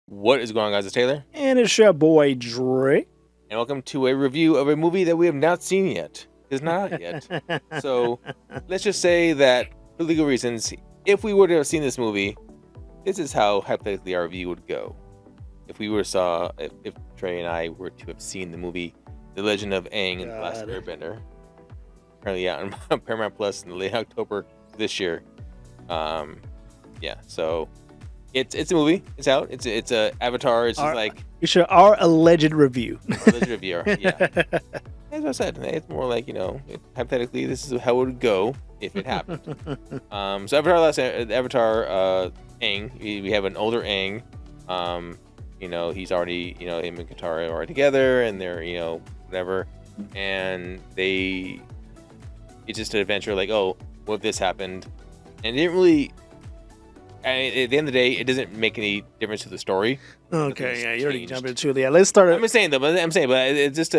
What is going on, guys? It's Taylor. And it's your boy Dre. And welcome to a review of a movie that we have not seen yet. It's not out yet. So let's just say that for legal reasons, if we were to have seen this movie, this is how hypothetically our review would go. If Trey and I were to have seen the movie The Legend of Aang and the Last Airbender, currently out on Paramount Plus in late October this year. So it's a movie. It's out. It's a Avatar. It's just our alleged review. Alleged review. Yeah. As I said, it's more like, hypothetically, this is how it would go if it happened. So Avatar Aang, we have an older Aang. He's already, him and Katara are already together, and they're, whatever. And it's just an adventure like, oh, what if this happened? And it didn't really, at the end of the day, it doesn't make any difference to the story. Okay, yeah, you already jumped into it. Yeah, let's start. But it's just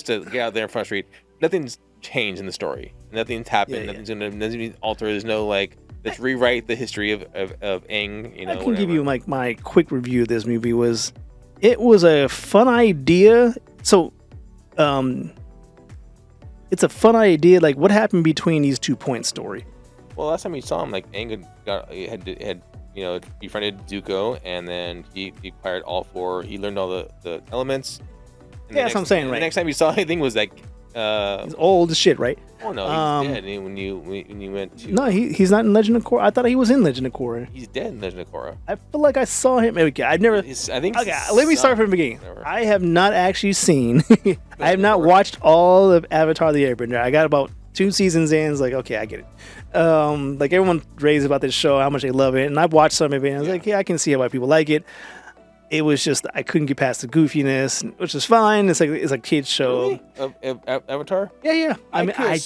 to get out there and frustrate. Nothing's changed in the story. Nothing's happened. Nothing's gonna alter. There's no let's rewrite the history of Aang. I can give you my quick review of this movie. It was a fun idea. So, it's a fun idea. Like, what happened between these 2 point story? Well, last time we saw him, Aang had befriended Zuko, and then he acquired all 4. He learned all the elements. And that's what I'm saying, right? The next time you saw anything was he's old as shit, right? Oh no, he's dead. When you went to he's not in Legend of Korra. I thought he was in Legend of Korra. He's dead in Legend of Korra. I feel like I saw him. Okay, I've never. Let me start from the beginning. Whatever. I have not actually seen. I have not watched all of Avatar: The Airbender. I got about 2 seasons in. It's like, okay, I get it. Everyone raves about this show, how much they love it, and I've watched some of it, and I was like, yeah, I can see why people like it. It was just I couldn't get past the goofiness, which is fine. It's a kids show. Really? Avatar? Yeah. I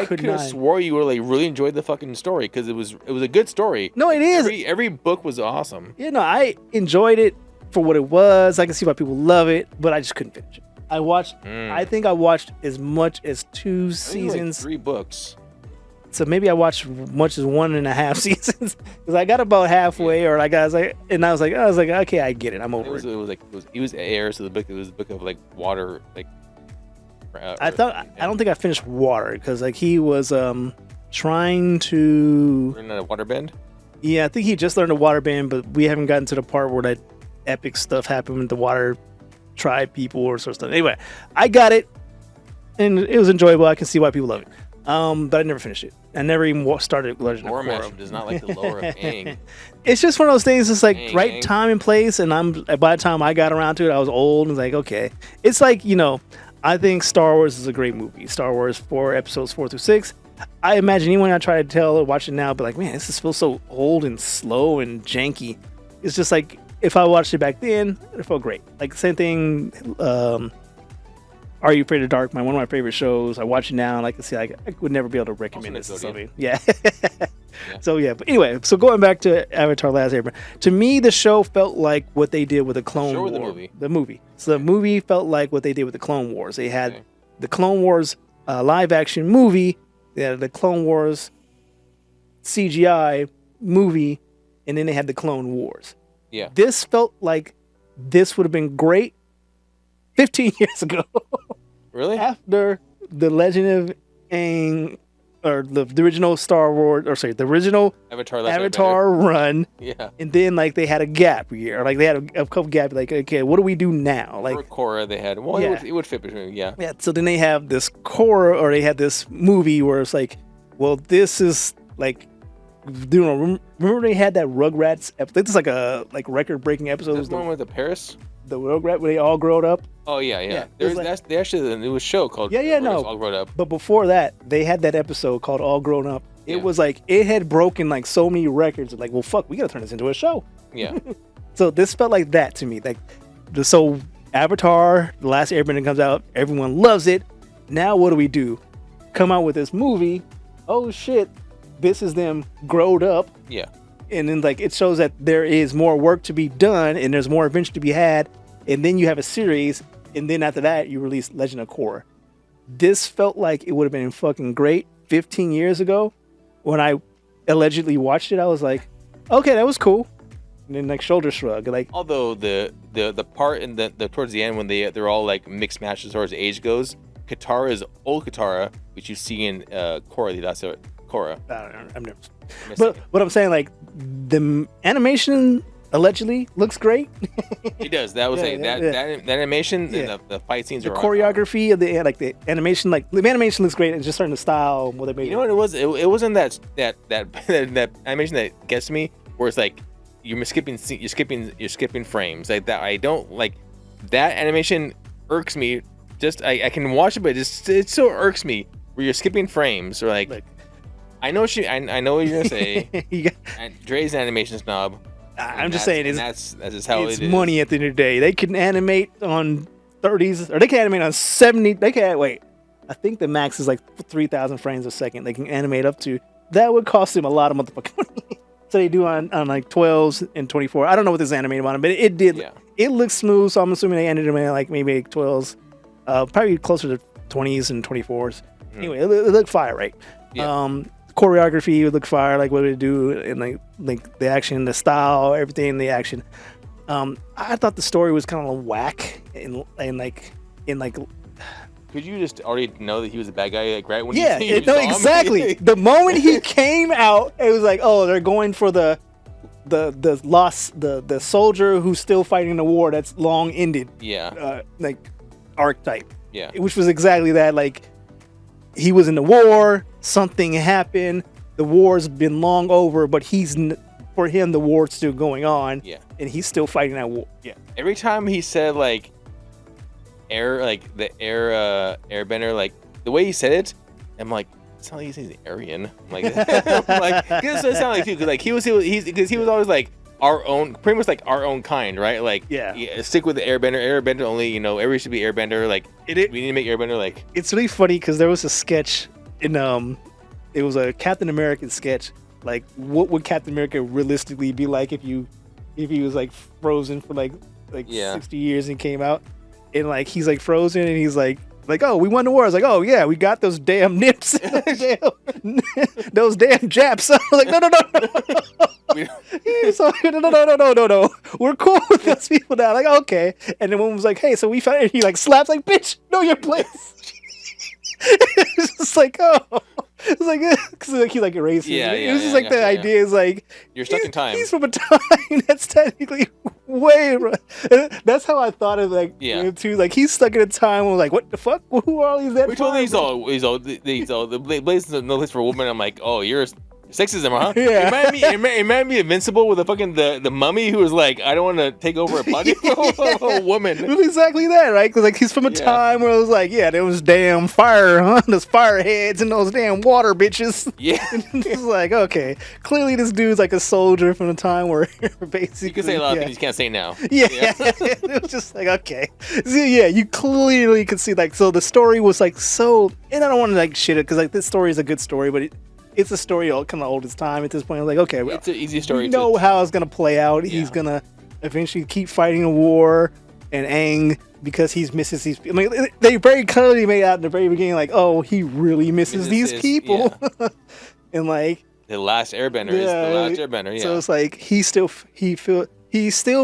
could have swore you were really enjoyed the fucking story because it was a good story. No, it is. Every book was awesome. Yeah, no, I enjoyed it for what it was. I can see why people love it, but I just couldn't finish it. I think I watched as much as 2 seasons. 3 books. So maybe I watched as much as 1.5 seasons because I got about halfway, I was like, okay, I get it. I'm over it. He was air, so it was a book of water, I don't think I finished water because he was trying to learn a waterbend. Yeah, I think he just learned a waterbend, but we haven't gotten to the part where that epic stuff happened with the water tribe people or sort of stuff. Anyway, I got it, and it was enjoyable. I can see why people love it. But I never finished it. I never even started Legend of Korra. Does not like the lore of Aang. It's just one of those things. It's right time and place, and by the time I got around to it, I was old and okay. It's I think Star Wars is a great movie. Star Wars 4 episodes 4 through 6. I imagine anyone I try to tell or watch it now, be like, man, this feels so old and slow and janky. It's just if I watched it back then, it felt great. Same thing. Are You Afraid of the Dark? One of my favorite shows. I watch it now, and I can see I would never be able to recommend it to somebody. Yeah. So but anyway, going back to Avatar: Last Airbender, to me the show felt like what they did with the Clone Wars. The movie. So the movie felt like what they did with the Clone Wars. They had the Clone Wars live action movie, they had the Clone Wars CGI movie, and then they had the Clone Wars. Yeah. This felt like this would have been great 15 years ago. Really? After the Legend of Aang, or the original Star Wars, the original Avatar run. Yeah. And then they had a gap year, they had a couple gap. Okay, what do we do now? For Korra, they had. Well, yeah. it would fit between. Yeah. Yeah. So then they have this Korra, or they had this movie where it's this is remember they had that Rugrats episode? This is a record-breaking episode. That's the one with the Paris. The Rugrat where they all growed up. Oh yeah. That's actually a new show called All Grown Up. But before that, they had that episode called All Grown Up. It was it had broken so many records. Well, fuck, we gotta turn this into a show. Yeah. So this felt like that to me. So Avatar: The Last Airbender comes out, everyone loves it. Now what do we do? Come out with this movie. Oh shit, this is them growed up. Yeah. And then it shows that there is more work to be done and there's more adventure to be had. And then you have a series, and then after that you release Legend of Korra. This felt like it would have been fucking great 15 years ago when I allegedly watched it. I was like, okay, that was cool. and then like shoulder shrug. Like although the part in the towards the end when they're all like mixed matches as far as age goes, Katara is old Katara, which you see in Korra, the last Korra. I've never. But what I'm saying, like the animation allegedly looks great. It does. That was that animation and the fight scenes. The choreography of the animation, like the animation looks great. It's just certain the style. What they made. You know what it was? It wasn't that animation that gets me, where it's like you're skipping frames like that. I don't like that animation. Irks me. Just I can watch it, but it still irks me where you're skipping frames or like I know what you're gonna say. And Dre's an animation snob. I'm just saying, that's just how it's it is. money at the end of the day. They can animate on 30s, or they can animate on 70. They can wait. I think the max is like 3,000 frames a second. They can animate up to. That would cost them a lot of motherfucking money. So they do on like 12s and 24. I don't know what this animated on, but it did. Yeah. It looks smooth, so I'm assuming they ended them in like maybe 12s, probably closer to 20s and 24s. Anyway, it looked fire, right? Yeah. Choreography would look fire, like what it do, and like the action, the style, everything, the action. I thought the story was kind of whack and like. Could you just already know that he was a bad guy, like right when you saw exactly. him? The moment he came out, it was like, oh, they're going for the soldier who's still fighting the war that's long ended. Yeah. Like archetype. Yeah. Which was exactly that. Like he was in the war, something happened, the war's been long over, but for him the war's still going on. Yeah. And he's still fighting that war. Yeah. Every time he said like airbender, like the way he said it, I'm like, it's not like he says he's Aryan. I'm like, this doesn't sound like too, because like he was always like our own, pretty much like our own kind, right? Like, stick with the airbender only, everybody should be airbender. Like, we need to make airbender like. It's really funny because there was a sketch in it was a Captain American sketch. Like, what would Captain America realistically be like if he was like frozen for like 60 years and came out, and like he's like frozen and he's like, oh, we won the war. I was like, oh yeah, we got those damn nips, those damn Japs. I was like, no. He's like, no. We're cool with those people now. Like, okay. And then one was like, hey, so we found it. He like slaps, like, bitch, know your place. It's just like, oh. It's like, because like, he like erases it. It was just like the idea is like, you're stuck in time. He's from a time that's technically way. That's how I thought of like him too. Like he's stuck in a time where like, what the fuck? Who are all these? We told him he's all the place is no place for a woman. I'm like, oh, you're sexism, huh? Yeah. It reminded me of Invincible with the fucking the mummy who was like, I don't want to take over a body of a woman. It was exactly that, right? Because like he's from a time where it was like, there was damn fire, huh? Those fire heads and those damn water bitches. Yeah. It's like, okay, clearly this dude's like a soldier from a time where basically you can say a lot of things you can't say now. Yeah. It was just like, okay, so, you clearly could see like, so the story was like so, and I don't want to like shit it because like this story is a good story, but it's a story kind of old as time at this point. I was like, okay, it's an easy story. We know how it's gonna play out. He's gonna eventually keep fighting a war, and Aang, because he misses these. I mean, they very clearly made out in the very beginning, like, oh, he really misses these people, and like the Last Airbender is the Last Airbender. Yeah. So it's like he still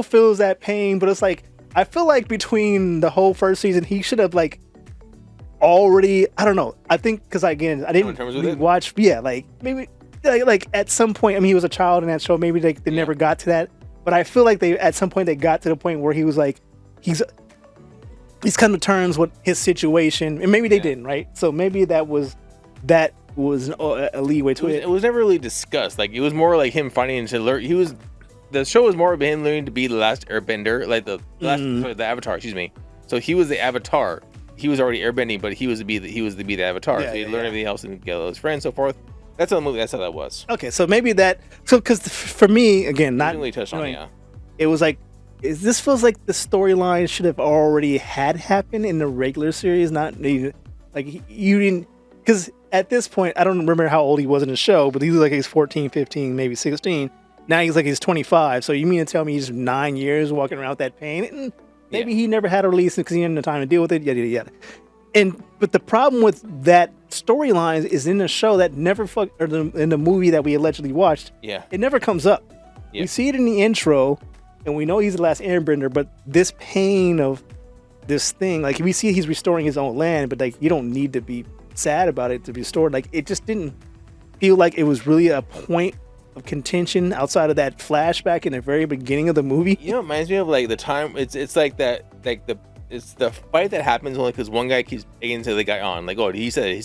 feels that pain, but it's like I feel like between the whole first season, he should have like. Already, I don't know. I think because again, I didn't really watch. Yeah, like maybe like at some point. I mean, he was a child in that show. Maybe they never got to that. But I feel like at some point they got to the point where he was like, he's come to terms with his situation, and maybe they didn't, right? So maybe that was a leeway to it. It was never really discussed. Like it was more like him finding to learn. The show was more of him learning to be the Last Airbender, like the Avatar. Excuse me. So he was the Avatar. He was already airbending, but he was to be the Avatar. So he learned everything else and get all his friends, so forth. That's how the movie. That's how that was. Okay, so maybe that. So because for me, again, not really touched on it. It was like, this feels like the storyline should have already had happened in the regular series. Not like you didn't, because at this point, I don't remember how old he was in the show, but he was like he's 14, 15, maybe 16. Now he's like he's 25. So you mean to tell me he's 9 years walking around with that pain? And maybe he never had a release because he didn't have time to deal with it, yada, yada, yada. But the problem with that storyline is in the show that never in the movie that we allegedly watched, it never comes up. Yeah. We see it in the intro, and we know he's the last Airbender. But this pain of this thing, like we see he's restoring his own land, but like you don't need to be sad about it to be restored. Like it just didn't feel like it was really a point of contention outside of that flashback in the very beginning of the movie. You know, it reminds me of like the time. It's like that, like it's the fight that happens only because one guy keeps egging the guy on. Like, oh, he said,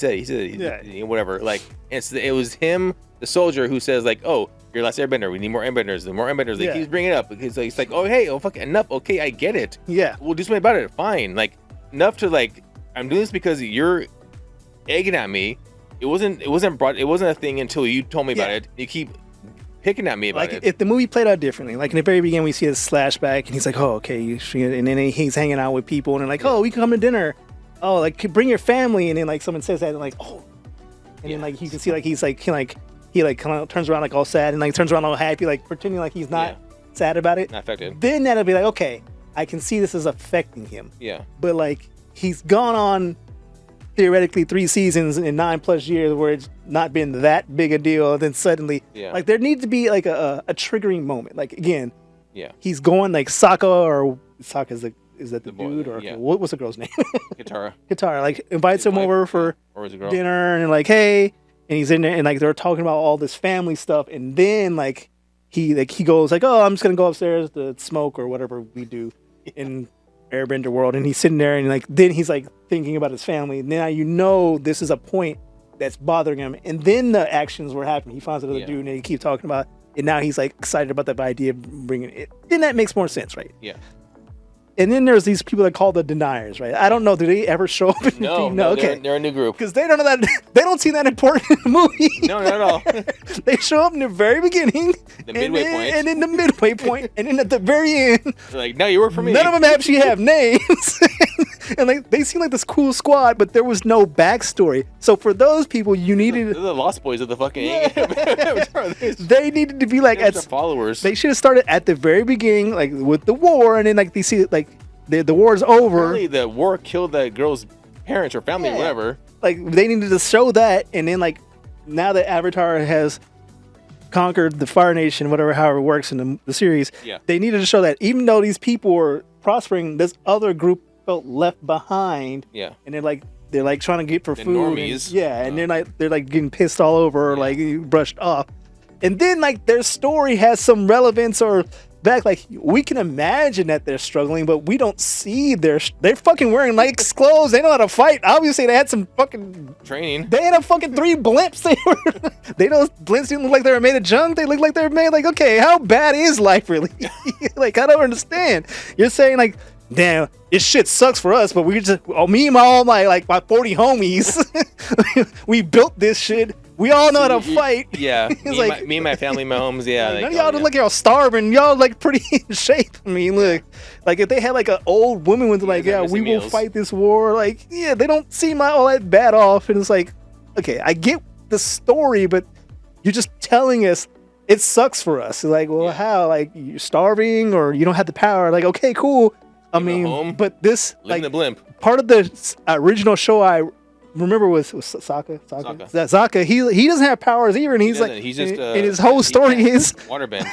whatever. Like, it was him, the soldier, who says like, oh, you're Last Airbender. We need more Airbenders. The more Airbenders. He keeps bringing it up because like, it's like, oh, hey, oh, fuck, enough. Okay, I get it. Yeah, we'll do something about it. Fine. Like, enough to like, I'm doing this because you're egging at me. It wasn't a thing until you told me about it. You keep picking at me about it. If the movie played out differently, like in the very beginning, we see this flashback, and he's like, "Oh, okay," and then he's hanging out with people, and they're like, "Oh, we can come to dinner. Oh, like bring your family," and then like someone says that, and like, "Oh," and then like you can see like he kind of turns around like all sad, and like turns around all happy, like pretending like he's not sad about it. Not affected. Then that'll be like, okay, I can see this is affecting him. Yeah. But like he's gone on theoretically 3 seasons in 9+ years where it's not been that big a deal, and then suddenly like there needs to be like a triggering moment. Like again, he's going like Sokka is that the dude or what's the girl's name? Katara like invites him over for dinner, and like, hey, and he's in there, and like they're talking about all this family stuff, and then like he goes like, oh, I'm just gonna go upstairs to smoke or whatever we do in Airbender world, and he's sitting there, and like then he's like thinking about his family. Now you know this is a point that's bothering him, and then the actions were happening. He finds another dude, and he keeps talking about it, and now he's like excited about that idea of bringing it. Then that makes more sense, right? Yeah. And then there's these people that call the deniers, right? I don't know. Do they ever show up? No, okay. They're a new group. Because they don't know that they don't seem that important in the movie. No, not at all. They show up in the very beginning, the midway point, and then the midway point, and then at the very end, they're like, no, you work for me. None of them actually have names, and like they seem like this cool squad, but there was no backstory. So for those people, you needed they're the Lost Boys of the fucking. They needed to be like as followers. They should have started at the very beginning, like with the war, and then like they see like. The war's over. Apparently the war killed that girl's parents or family or whatever. Like they needed to show that, and then like now that Avatar has conquered the Fire Nation, whatever, however it works in the series, they needed to show that even though these people were prospering, this other group felt left behind. Yeah, and they're like trying to get for the food. Normies. And they're like getting pissed all over, like brushed off, and then like their story has some relevance or. Back, like we can imagine that they're struggling, but we don't see they're fucking wearing Nike's clothes. They know how to fight. Obviously, they had some fucking training. They had a fucking 3 blimps. They know blimps didn't look like they were made of junk. They look like they were made like, okay, how bad is life really? Like I don't understand. You're saying like, damn, this shit sucks for us, but we just me and my 40 homies, we built this shit. We all know how to fight. Yeah, me and my family, my homes. Yeah, like, none of y'all look like y'all starving. Y'all like pretty in shape. I mean, look, like if they had like an old woman with like, we will fight this war. Like, they don't seem all that bad off. And it's like, okay, I get the story, but you're just telling us it sucks for us. It's like, well, how? Like you're starving or you don't have the power? Like, okay, cool. I mean, but this like the blimp. Part of the original show I remember was Sokka. Sokka. He doesn't have powers either, and he's just and his whole story is waterbend.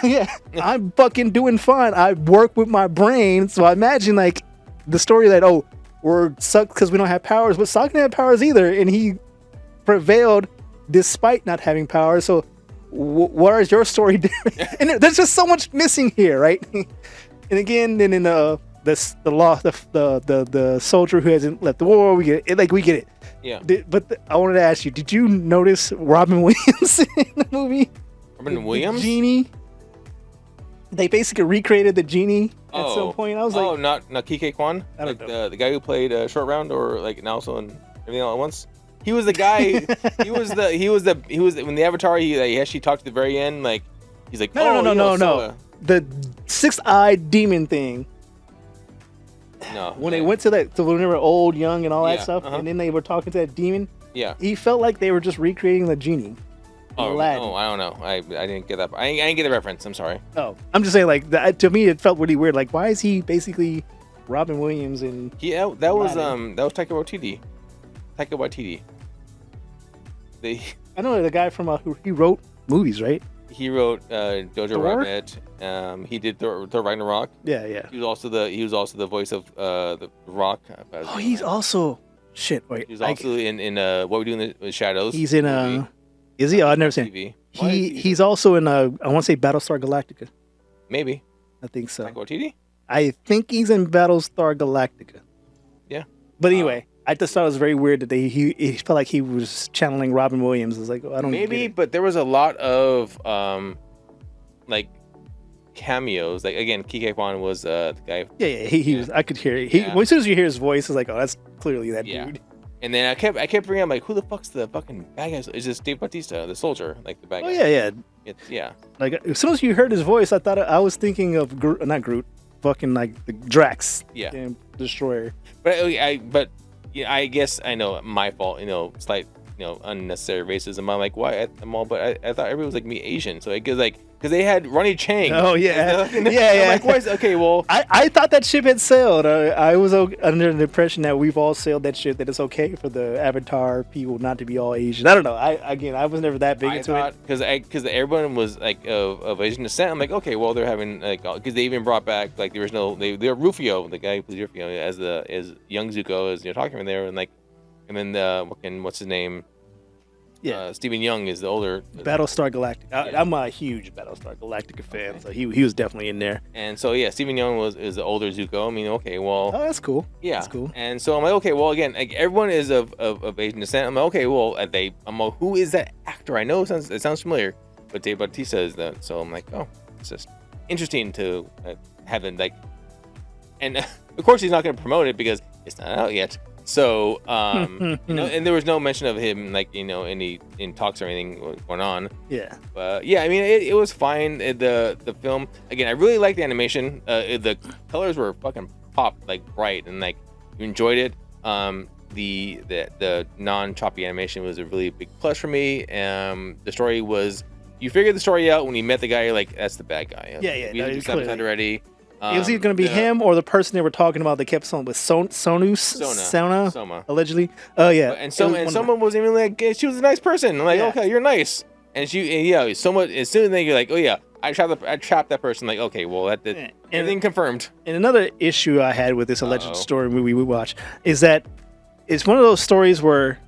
I'm fucking doing fine. I work with my brain, so I imagine like the story that we're sucked because we don't have powers, but Sokka didn't have powers either, and he prevailed despite not having powers. So what is your story different? And there's just so much missing here, right? And again, then in the soldier who hasn't left the war, we get it. Yeah. I wanted to ask you, did you notice Robin Williams in the movie? Robin Williams? The genie. They basically recreated the genie at some point. I was like, not Kike Kwan? I don't know. The guy who played Short Round or like Nelson and Everything All at Once? He was the guy. he was when the Avatar. He actually talked at the very end. Like he's like, no. The 6-eyed demon thing. No. When they went to when they were old, young, and all that stuff, and then they were talking to that demon. Yeah. He felt like they were just recreating the genie. Oh, I don't know. I didn't get that. I didn't get the reference. I'm sorry. Oh, I'm just saying, like to me, it felt really weird. Like, why is he basically Robin Williams and? Yeah, that was Taika Waititi. I know the guy from he wrote movies, right? He wrote Jojo Thor? Rabbit. He did Thor Ragnarok. Yeah, yeah. He was also the voice of the Rock. Oh, he's also shit. Wait, He was also in What We Do in the Shadows. he's in Is he? Oh, I've never seen. TV. He's also in I want to say Battlestar Galactica. Maybe. I think so. Taika Waititi? I think he's in Battlestar Galactica. Yeah. But anyway, I just thought it was very weird that he felt like he was channeling Robin Williams. I was like, I don't maybe, get it. but there was a lot of like cameos. Like again, Kike Kwan was the guy. Yeah, he was. I could hear it. As soon as you hear his voice, it's like, oh, that's clearly that dude. And then I kept bringing up like, who the fuck's the fucking bad guy? Is this Dave Bautista, the soldier, like the bad guy? Yeah. Like as soon as you heard his voice, I was thinking of not Groot, fucking like the Drax, damn Destroyer. But I guess I know my fault. Slight unnecessary racism. I'm like, why? But I thought everyone was like me Asian, so because they had Ronnie Chang. Oh yeah, I'm like, why is okay? Well, I thought that ship had sailed. I was under the impression that we've all sailed that ship. That it's okay for the Avatar people not to be all Asian. I don't know. I was never that big into it because everyone was like of Asian descent. I'm like, okay, well they're having like because they even brought back like the original. They're Rufio, the guy who plays Rufio as young Zuko as talking from there, and then what's his name? Yeah, Stephen Young is the older Battlestar Galactica. I'm a huge Battlestar Galactica fan, so he was definitely in there. And so Stephen Young is the older Zuko. I mean, okay, well, oh, that's cool. Yeah, that's cool. And so I'm like, okay, well, again, like everyone is of Asian descent. I'm like, okay, well, I'm like, who is that actor? I know it sounds familiar, but Dave Bautista is that. So I'm like, oh, it's just interesting to have him like, and of course he's not going to promote it because it's not out yet. So, and there was no mention of him, like, any in talks or anything going on. Yeah. But yeah, I mean, it was fine. The film, again, I really liked the animation. The colors were fucking pop, like bright, and like you enjoyed it. The non-choppy animation was a really big plus for me. The story was, you figured the story out when you met the guy. You're like, that's the bad guy. Yeah. We just episode already. It was either going to be him or the person they were talking about. They kept someone with Sona, allegedly. Oh yeah, and someone was even like, she was a nice person. I'm like, okay, you're nice. And someone as soon as you're like, oh yeah, I trapped that person. Like, okay, well everything confirmed. And another issue I had with this alleged story movie we watched is that it's one of those stories where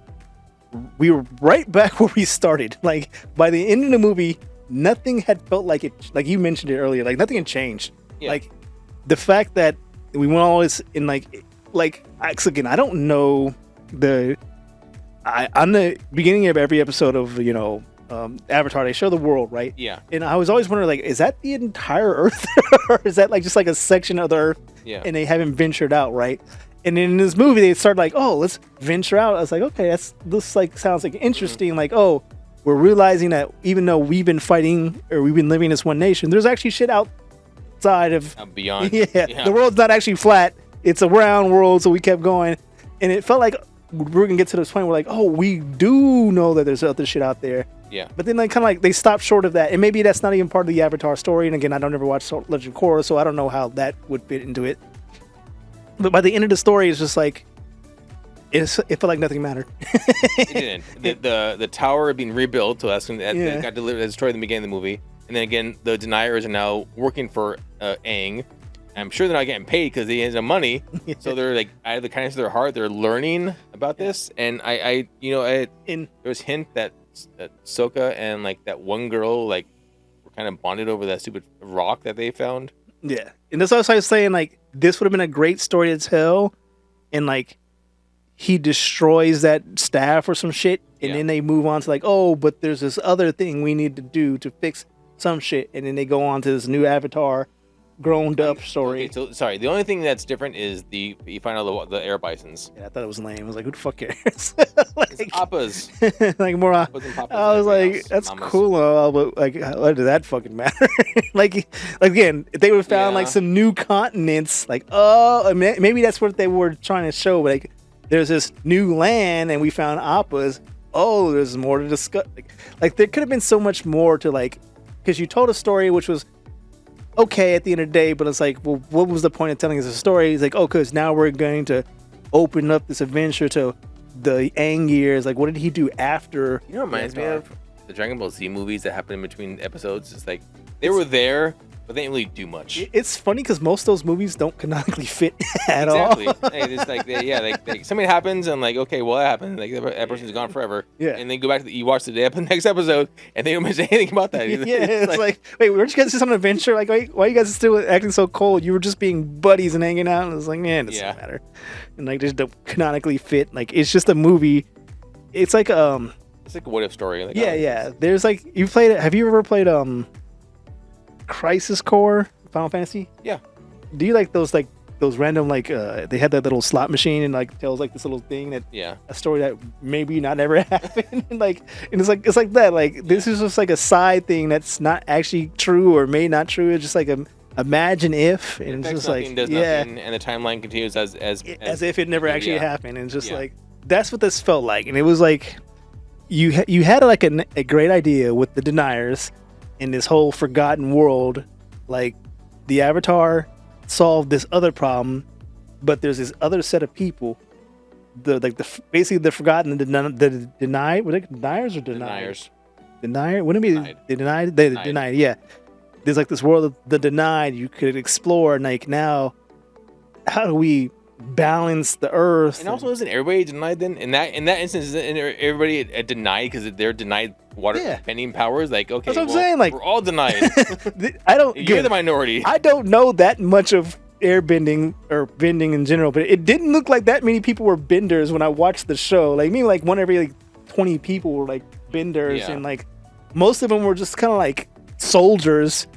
we were right back where we started. Like by the end of the movie, nothing had felt like it. Like you mentioned it earlier, like nothing had changed. Yeah. Like the fact that we went all this in like again, I don't know on the beginning of every episode of Avatar, they show the world, right? Yeah. And I was always wondering, like, is that the entire Earth, or is that like just like a section of the Earth? Yeah. And they haven't ventured out, right? And in this movie, they started like, oh, let's venture out. I was like, okay, this like sounds like interesting. Mm-hmm. Like, oh, we're realizing that even though we've been fighting or we've been living as one nation, there's actually shit outside of beyond. Yeah, the world's not actually flat. It's a round world. So we kept going, and it felt like we were gonna get to this point where like, oh, we do know that there's other shit out there. Yeah. But then like kind of like they stopped short of that, and maybe that's not even part of the Avatar story. And again, I don't ever watch Legend of Korra, so I don't know how that would fit into it. But by the end of the story, it's just like it felt like nothing mattered. It didn't. The tower had been rebuilt, so that got destroyed in the beginning of the movie. And then again, the deniers are now working for Aang. I'm sure they're not getting paid because they have no money. So they're like, out of the kindness of their heart, they're learning about this. And there was hint that Sokka and like that one girl like were kind of bonded over that stupid rock that they found. Yeah, and that's what I was saying. Like, this would have been a great story to tell, and like he destroys that staff or some shit, and then they move on to like, oh, but there's this other thing we need to do to fix some shit, and then they go on to this new Avatar grown up story. Okay, so sorry, the only thing that's different is you find out the air bisons. Yeah, I thought it was lame. I was like, who the fuck cares? Like, it's Appas. Like more. I was like, that's Mamas. Cool, but like, what did that fucking matter? like again, if they would have found like some new continents, like maybe that's what they were trying to show. Like, there's this new land, and we found Appas. Oh, there's more to discuss. Like there could have been so much more to like, because you told a story which was okay at the end of the day, but it's like, well, what was the point of telling us a story? It's like, oh, because now we're going to open up this adventure to the Aang years. Like, what did he do after? You know what reminds me of? the Dragon Ball Z movies that happen in between episodes. It's like they were there, but they didn't really do much. It's funny because most of those movies don't canonically fit at all. Exactly. It's like something happens and like, okay, well, that happened. Like that person's gone forever. Yeah. And then go back to you watch the next episode, and they don't mention anything about that. Either. Yeah, it's like, wait, weren't you guys just on an adventure? Like, why you guys still acting so cold? You were just being buddies and hanging out. And it's like, man, it doesn't matter. And like, they just don't canonically fit. Like, it's just a movie. It's like it's like a what if story. Like, yeah. There's like, you played it. Have you ever played Crisis Core Final Fantasy? Yeah. Do you like those random they had that little slot machine and like tells like this little thing that a story that maybe not ever happened and it's like that, like this is just like a side thing that's not actually true or may not true. It's just like a imagine if, and it's just like does nothing, and the timeline continues as if it never actually happened. And it's just like that's what this felt like. And it was like you had like a great idea with the deniers in this whole forgotten world. Like the Avatar solved this other problem, but there's this other set of people, basically the forgotten, the denied. Were they deniers or deniers? Denier? Wouldn't it be denied. They denied? They denied. Yeah. There's like this world of the denied you could explore. And like now, how do we balance the earth? And also, isn't everybody denied then? In that instance, isn't everybody denied because they're denied water bending powers? Like, okay, that's what I'm saying. Like, we're all denied. I don't. You're the minority. I don't know that much of airbending or bending in general, but it didn't look like that many people were benders when I watched the show. Like maybe like one every like 20 people were like benders, and like most of them were just kind of like soldiers,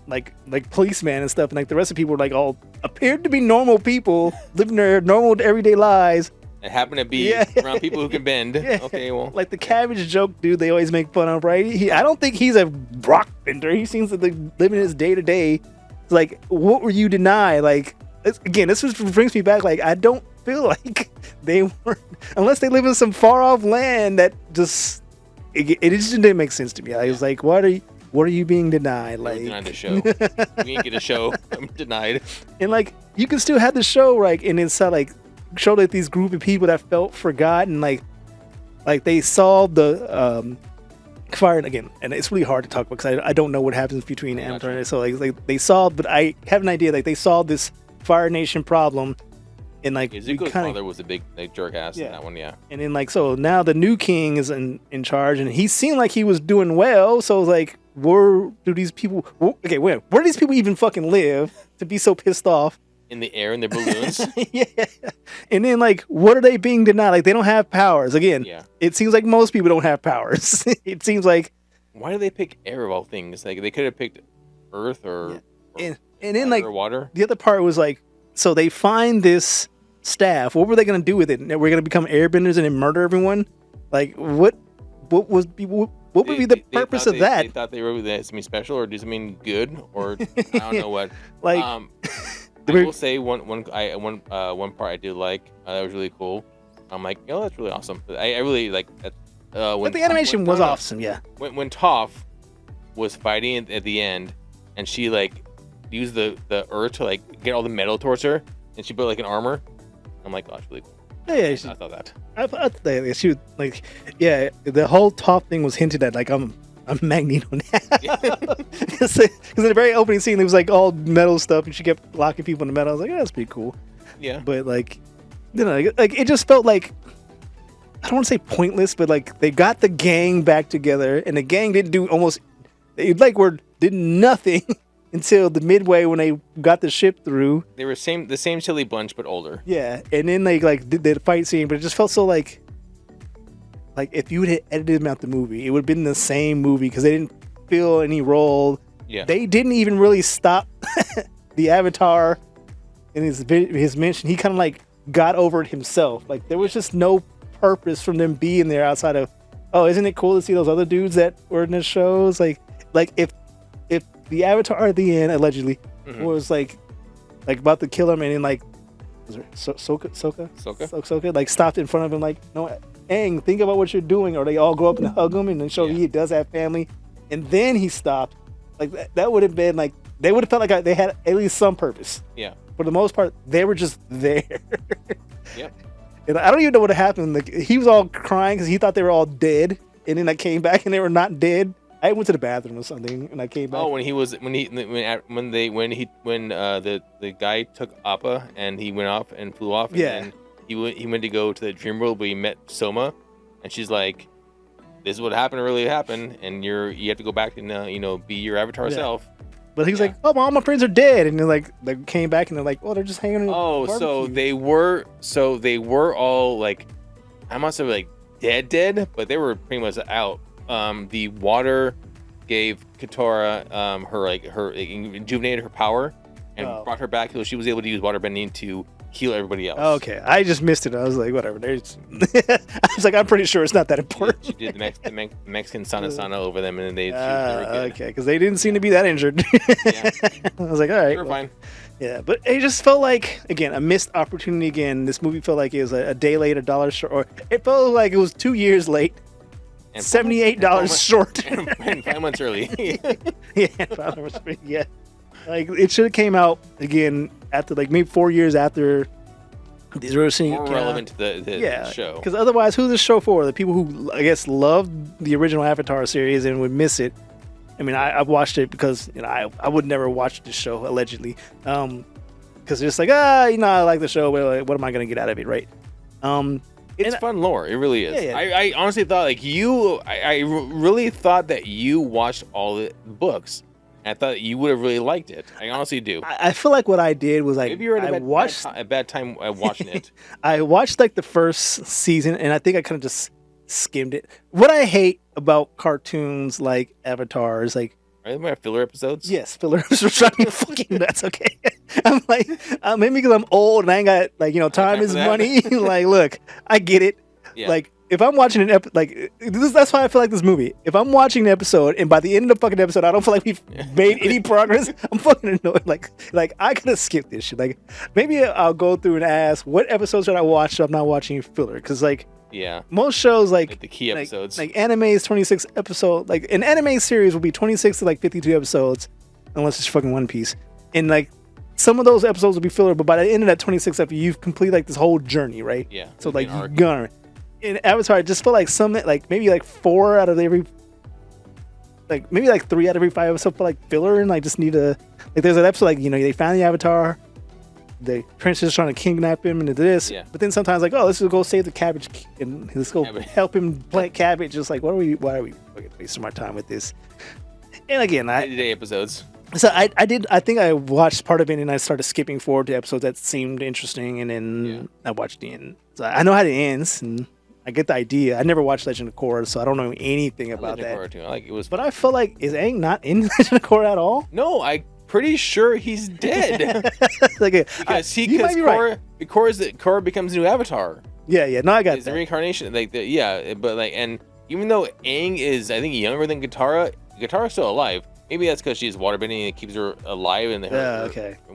like policemen and stuff, and like the rest of the people were like all appeared to be normal people living their normal everyday lives and happen to be around people who can bend. Okay, well, like the cabbage joke dude they always make fun of, right? I don't think he's a rock bender. He seems to be living his day to day. Like, what were you denied? Like, again, this brings me back. Like, I don't feel like they were, unless they live in some far off land that just it just didn't make sense to me. I was like, what are you being denied? Like, denied the show. We didn't get a show. I'm denied. And like, you can still have the show, right? And it's like show like these group of people that felt forgotten, like they solved the fire again. And it's really hard to talk about because I don't know what happens between Avatar and so like they solved, but I have an idea. Like they solved this Fire Nation problem. And like Zuko's father was a big jerk ass in that one, And then like so now the new king is in charge, and he seemed like he was doing well. So it's like, where do these people these people even fucking live to be so pissed off? In the air in their balloons. And then like, what are they being denied? Like they don't have powers. Again, it seems like most people don't have powers. It seems like, why do they pick air of all things? Like they could have picked earth or and then like water. The other part was like, so they find this staff. What were they going to do with it? We're going to become airbenders and then murder everyone? Like what would be the purpose of that? They thought they were something special or do something good, or I don't know what. Like, I will say one part I did like that was really cool. I'm like, that's really awesome. I really like that. But the animation was awesome. Yeah. When Toph was fighting at the end, and she like used the earth to like get all the metal towards her, and she built like an armor. I'm like, that's really cool. Yeah, I thought that. I thought that she would, like, the whole Toph thing was hinted at. Like, I'm Magneto now. Because in the very opening scene, it was like all metal stuff, and she kept locking people in the metal. I was like, that's pretty cool. Yeah. But like, like it just felt like, I don't want to say pointless, but like they got the gang back together, and the gang didn't do did nothing until the midway when they got the ship through. They were the same silly bunch, but older. Yeah, and then they like did the fight scene, but it just felt so like if you would have edited them out the movie, it would have been the same movie because they didn't fill any role. Yeah, they didn't even really stop the Avatar in his mention. He kind of like got over it himself. Like there was just no purpose from them being there outside of, oh, isn't it cool to see those other dudes that were in the shows? Like if the Avatar at the end allegedly was like about to kill him, and then like was it Soka like stopped in front of him like, no, Aang, think about what you're doing, or they all go up and hug him and then show he does have family, and then he stopped. Like that would have been like, they would have felt like they had at least some purpose. Yeah. For the most part, they were just there. Yep. And I don't even know what happened. Like he was all crying because he thought they were all dead. and then I came back and they were not dead. I went to the bathroom or something, and I came back. Oh, when the guy took Appa and he went off and flew off. And then he went to go to the dream world, but he met Soma, and she's like, "This is what happened. Really happened, and you have to go back and be your avatar self." But he's like, "Oh, all my friends are dead," and they're like, they came back and they're like, "Oh, they're just hanging." Oh, so they were all like, I must have like dead, but they were pretty much out. The water gave Katara her rejuvenated her power and brought her back, so she was able to use water bending to heal everybody else. Okay, I just missed it. I was like, whatever. I was like, I'm pretty sure it's not that important. She did the Mexican sana over them, and they were good. Okay, because they didn't seem to be that injured. Yeah. I was like, all right, we're fine. Yeah, but it just felt like, again, a missed opportunity. Again, this movie felt like it was a day late, $1 short, or it felt like it was 2 years late. And $78 short. and 5 months early. Yeah, 5 months early. Yeah. Like, it should have came out, again, after, like, maybe 4 years after these were more relevant to the show. Because otherwise, who's this show for? The people who, I guess, loved the original Avatar series and would miss it. I mean, I've watched it because, I would never watch this show, allegedly. Because it's just like, I like the show, but like, what am I going to get out of it, right? It's fun lore. It really is. Yeah. I honestly thought like I really thought that you watched all the books. And I thought you would have really liked it. I honestly do. I feel like what I did was like, maybe you're at a bad time watching it. I watched like the first season, and I think I kind of just skimmed it. What I hate about cartoons like Avatar is like, are they filler episodes? Yes, filler episodes drive me fucking nuts. Okay, I'm like, maybe because I'm old and I ain't got like time is money. Like, look, I get it. Yeah. Like, if I'm watching an episode, that's why I feel like this movie. If I'm watching an episode and by the end of the fucking episode I don't feel like we've made any progress, I'm fucking annoyed. Like I gotta skip this shit. Like, maybe I'll go through and ask what episodes should I watch so I'm not watching filler, because like. Yeah. Most shows like the key episodes. Like anime is 26 episodes. Like an anime series will be 26 to like 52 episodes, unless it's fucking One Piece. And like some of those episodes will be filler, but by the end of that 26 episode, you've completed like this whole journey, right? Yeah. So like you're gonna. In Avatar, I just felt like maybe like 4 out of every, like maybe like 3 out of every 5 episodes feel like filler, and I just need to like. There's an episode like they found the Avatar. The princess trying to kidnap him into this, but then sometimes like, let's go save the cabbage and let's go help him plant cabbage. Just like, why are we fucking wasting my time with this? And again, day episodes. So I think I watched part of it and I started skipping forward to episodes that seemed interesting, and then I watched the end. So I know how it ends and I get the idea. I never watched Legend of Korra, so I don't know anything about that. Korra too. I like it was, but I feel like, is Aang not in Legend of Korra at all? No, pretty sure he's dead. Because Korra becomes a new avatar. Yeah. No, I got the reincarnation. But like, and even though Aang is, I think, younger than Katara's still alive. Maybe that's because she's waterbending and it keeps her alive and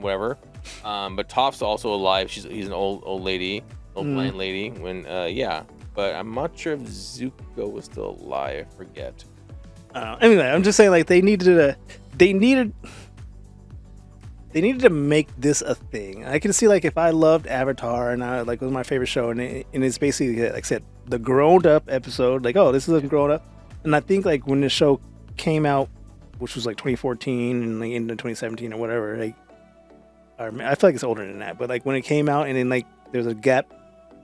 whatever. But Toph's also alive. He's an old lady, blind lady. But I'm not sure if Zuko was still alive. I forget. Anyway, I'm just saying like they needed to make this a thing. I can see like if I loved Avatar and I like it was my favorite show, and it's basically like I said, the grown up episode. Like, this is a grown up, and I think like when the show came out, which was like 2014 and like into 2017 or whatever. Like, I feel like it's older than that, but like when it came out and then like there's a gap,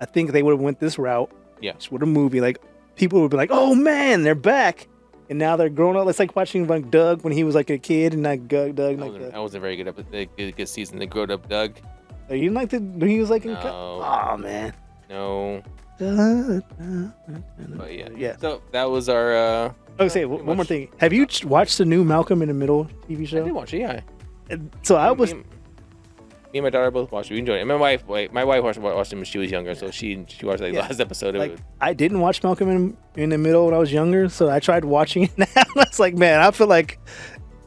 I think they would have went this route. Yeah, with a movie, like people would be like, "Oh man, they're back." And now they're grown up. It's like watching like Doug when he was like a kid, and like Doug. That wasn't a very good season. The grown up Doug. You didn't like when he was like. Oh man. No. But yeah. So that was our. Okay, one more thing. Have you watched the new Malcolm in the Middle TV show? I did watch it. Yeah. So I was. Me and my daughter both watched it. We enjoyed it. And my wife watched it when she was younger, so she watched the last episode of it. I didn't watch Malcolm in the Middle when I was younger, so I tried watching it now. I was like, man, I feel like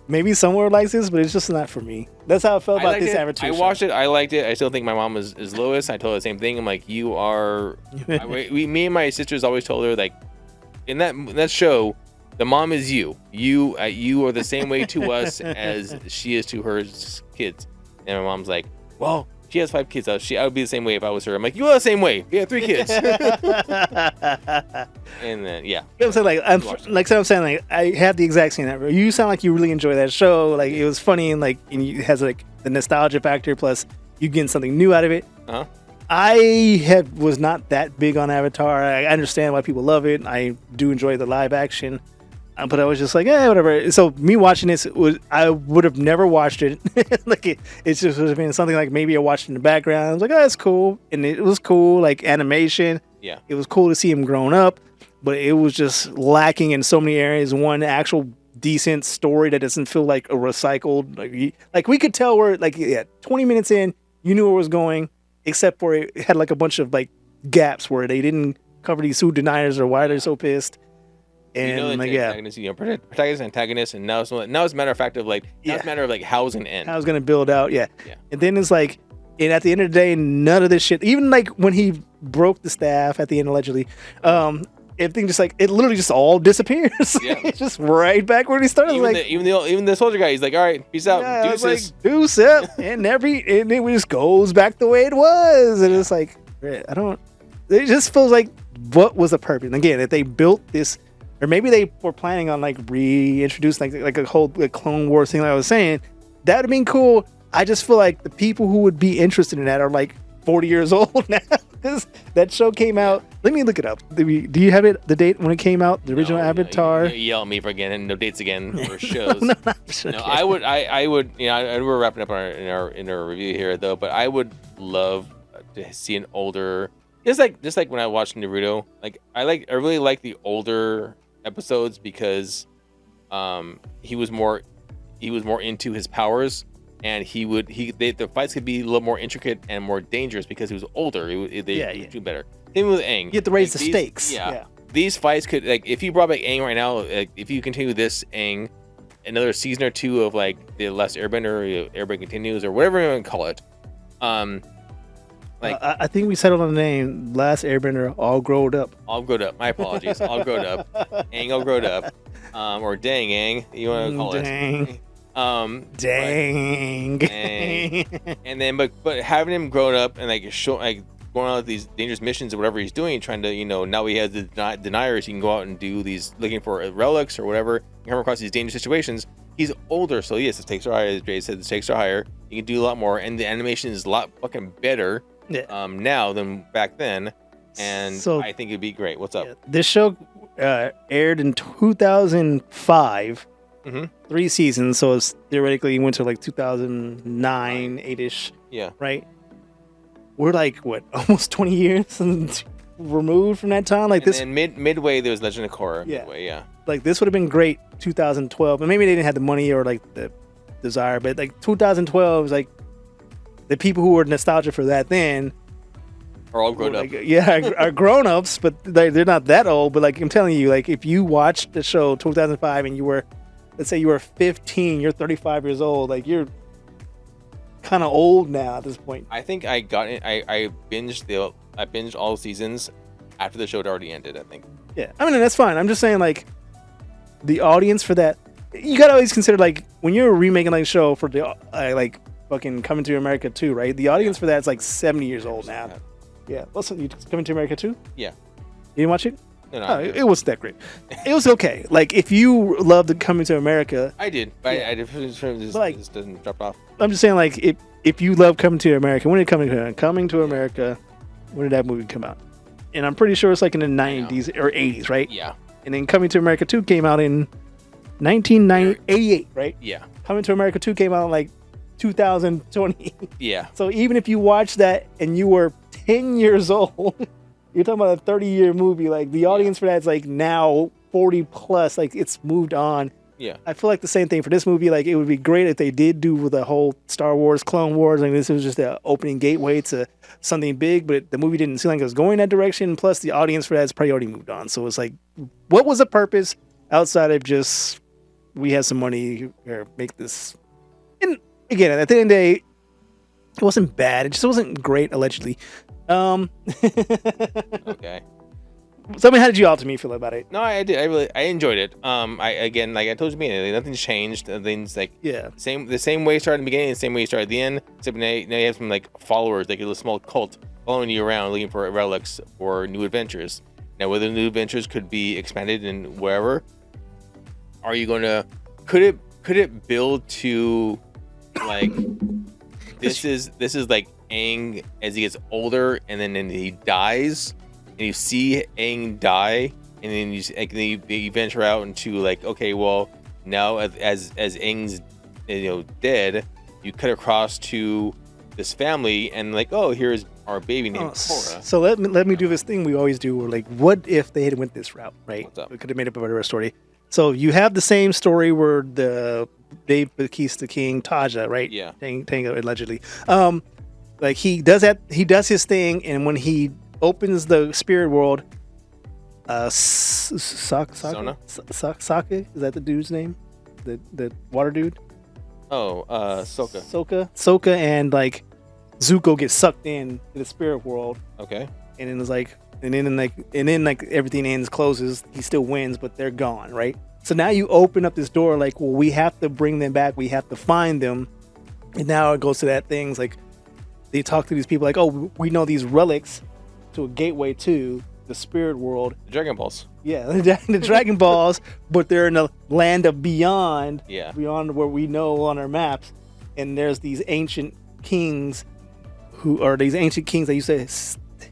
maybe someone likes this, but it's just not for me. That's how I felt about this Avatar. I watched it. I liked it. I still think my mom is Lois. I told her the same thing. I'm like, you are. Me and my sisters always told her like, in that show, the mom is you. You are the same way to us as she is to her kids. And my mom's like, well, She has 5 kids. I would be the same way if I was her. I'm like, you are the same way. We have 3 kids. And then yeah. You know what I'm saying? I'm saying, like, I have the exact same. You sound like you really enjoy that show. Like, it was funny, and like, and it has like the nostalgia factor. Plus, you getting something new out of it. Uh-huh. I was not that big on Avatar. I understand why people love it. I do enjoy the live action. But I was just like, whatever. So me watching this, I would have never watched it. Like it just would have been something like maybe I watched it in the background. I was like, oh, that's cool. And it was cool, like animation. Yeah. It was cool to see him grown up, but it was just lacking in so many areas. One actual decent story that doesn't feel like a recycled, like we could tell where, like, 20 minutes in, you knew where it was going, except for it had like a bunch of like gaps where they didn't cover these food deniers or why they're so pissed. And like, protagonist and antagonist, and now it's a matter of fact of like, it's a matter of like how it's gonna end. How it's gonna build out, yeah. And then it's like, and at the end of the day, none of this shit. Even like when he broke the staff at the end, allegedly, everything just like it literally just all disappears. Yeah. It's just right back where he started. Even the soldier guy, he's like, all right, peace out, deuces. Like, deuce up, and it just goes back the way it was, and it's like, I don't. It just feels like, what was the purpose? And again, if they built this. Or maybe they were planning on like reintroducing like a whole like Clone Wars thing like I was saying. That would have been cool. I just feel like the people who would be interested in that are like 40 years old now. Because that show came out. Let me look it up. Do you have it, the date when it came out? The original Avatar? You yell at me for again and no dates again for shows. No, I would, we're wrapping up in our review here though, but I would love to see an older, just like when I watched Naruto. Like I really like the older episodes because he was more into his powers, and the fights could be a little more intricate and more dangerous because he was older. They do better. Same with Aang. You have to raise the stakes. Yeah. These fights could, like, if you brought back Aang right now, like, if you continue this Aang another season or two of like the Last Airbender, Airbender Continues, or whatever you want to call it. I think we settled on the name Last Airbender, all grown up. All grown up. My apologies. All grown up. Aang all grown up. Or Dang Aang, you want to call it. Dang. And then, but having him grown up and like going on these dangerous missions or whatever he's doing, trying to, now he has the deniers, he can go out and do these, looking for relics or whatever, come across these dangerous situations. He's older, so yes, the stakes are higher. As Jay said, the stakes are higher. You can do a lot more, and the animation is a lot fucking better now than back then. And so, I think it'd be great. What's up? This show aired in 2005. 3 seasons, so it's theoretically went to like 2009, 8ish. Yeah. Right? We're like, what, almost 20 years removed from that time? Like, and midway, there was Legend of Korra. Yeah. Midway, yeah. Like, this would have been great 2012. And maybe they didn't have the money or like the desire, but like 2012 is like the people who were nostalgic for that then are all grown up. Are grown ups, but they're not that old. But like, I'm telling you, like, if you watched the show 2005 and you were, let's say you were 15, you're 35 years old, like, you're kind of old now at this point. I think I got it. I binged all seasons after the show had already ended, I think. Yeah. I mean, that's fine. I'm just saying, like, the audience for that, you gotta always consider, like, when you're remaking like a show for the like fucking Coming to America 2, right? The audience for that's like 70 years old now. Yeah. Listen, you Coming to America 2? Yeah. You didn't watch it? No, it wasn't that great. It was okay. Like, if you love the Coming to America, I did. But I did. This doesn't drop off. I'm just saying, like, if you love Coming to America, when did Coming to America? When did that movie come out? And I'm pretty sure it's like in the 90s or 80s, right? Yeah. And then Coming to America 2 came out in 1988, right? Yeah. Coming to America 2 came out in like 2020. Yeah. So even if you watched that and you were 10 years old. You're talking about a 30-year movie. Like, the audience for that's like now 40 plus. Like, it's moved on. Yeah. I feel like the same thing for this movie. Like, it would be great if they did do the whole Star Wars, Clone Wars. Like, this was just the opening gateway to something big, but the movie didn't seem like it was going that direction. Plus, the audience for that's probably already moved on. So it's like, what was the purpose outside of just, we have some money or make this? And again, at the end of the day, it wasn't bad. It just wasn't great, allegedly. Okay. Tell me, how did you ultimately feel about it? No, I did. I enjoyed it. Again, like I told you, nothing's changed. Nothing's like the same way it started in the beginning, the same way it started at the end. Except now you have some like followers, like a little small cult following you around, looking for relics or new adventures. Now, whether the new adventures could be expanded in wherever, are you going to? Could it build to like this is like Aang as he gets older and then he dies? And you see Aang die, and then you venture out into like, okay, well, now as Aang's dead, you cut across to this family, and like, oh, here's our baby named Korra. So let me do this thing we always do. We're like, what if they had went this route, right? What's up? We could have made up a better story. So you have the same story where they bequeath the king Taja, right? Yeah. Tango allegedly. Like he does his thing, and when he opens the spirit world, Sokka? Is that the dude's name? The water dude? Oh, Sokka. Sokka and like Zuko get sucked in to the spirit world. Okay. And then it's like, and then everything closes. He still wins, but they're gone, right? So now you open up this door, like, well, we have to bring them back. We have to find them. And now it goes to that things like they talk to these people like, oh, we know these relics to a gateway to the spirit world. The Dragon Balls. Yeah, the Dragon Balls, but they're in the land of beyond. Yeah. Beyond where we know on our maps. And there's these ancient kings that used to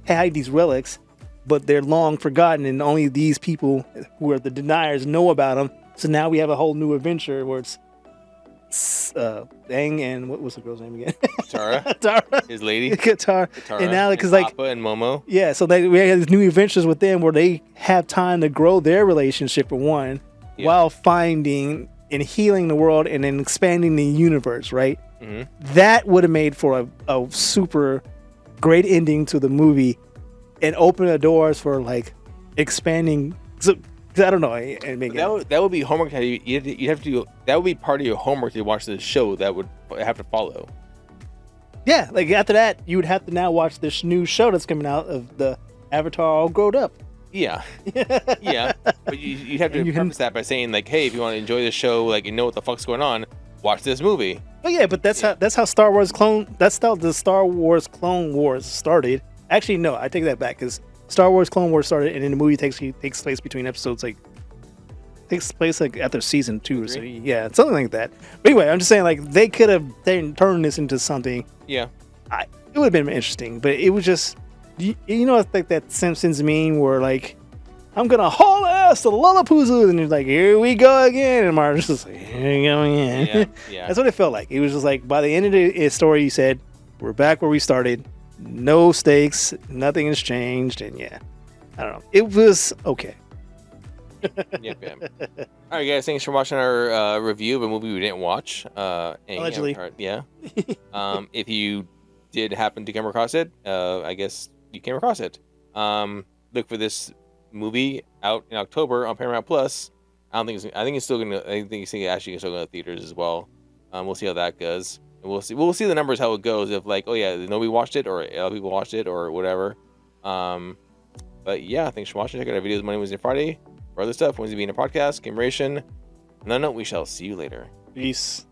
hide these relics, but they're long forgotten, and only these people who are the deniers know about them. So now we have a whole new adventure where it's Aang and what was the girl's name again? Tara. His lady. Tara. And now because like Appa and Momo. Yeah, so we have these new adventures with them where they have time to grow their relationship for one, while finding and healing the world and then expanding the universe, right? Mm-hmm. That would have made for a super great ending to the movie and open the doors for like expanding. So, I don't know. That would be homework. You'd have to. That would be part of your homework to watch the show. That would have to follow. Yeah, like after that, you would have to now watch this new show that's coming out of the Avatar all grown up. Yeah, yeah. But you have to preface that by saying like, hey, if you want to enjoy the show, like you know what the fuck's going on, watch this movie. Oh yeah, but that's how Star Wars That's how the Star Wars Clone Wars started. Actually, no, I take that back because Star Wars Clone Wars started, and then the movie takes place between episodes takes place like after season 2 or so. Yeah, something like that. But anyway, I'm just saying like they could have turned this into something. Yeah, it would have been interesting, but it was just you know it's like that Simpsons meme where like I'm gonna haul ass to Lollapalooza, and he's like, here we go again, and Martin's just like, here we go again. Yeah. That's what it felt like. It was just like by the end of the story, you said we're back where we started. No stakes, nothing has changed, and I don't know. It was okay. Yeah. All right, guys. Thanks for watching our review of a movie we didn't watch. Allegedly. Yeah. If you did happen to come across it, I guess you came across it. Look for this movie out in October on Paramount Plus. I think it's still gonna. I think it's actually still going to theaters as well. We'll see how that goes. We'll see the numbers, how it goes. If like, oh yeah, nobody watched it, or other people watched it, or whatever. But yeah, thanks for watching. Check out our videos Monday, Wednesday, Friday. For other stuff, Wednesday being a podcast, Game Ration. And on that note, we shall see you later. Peace.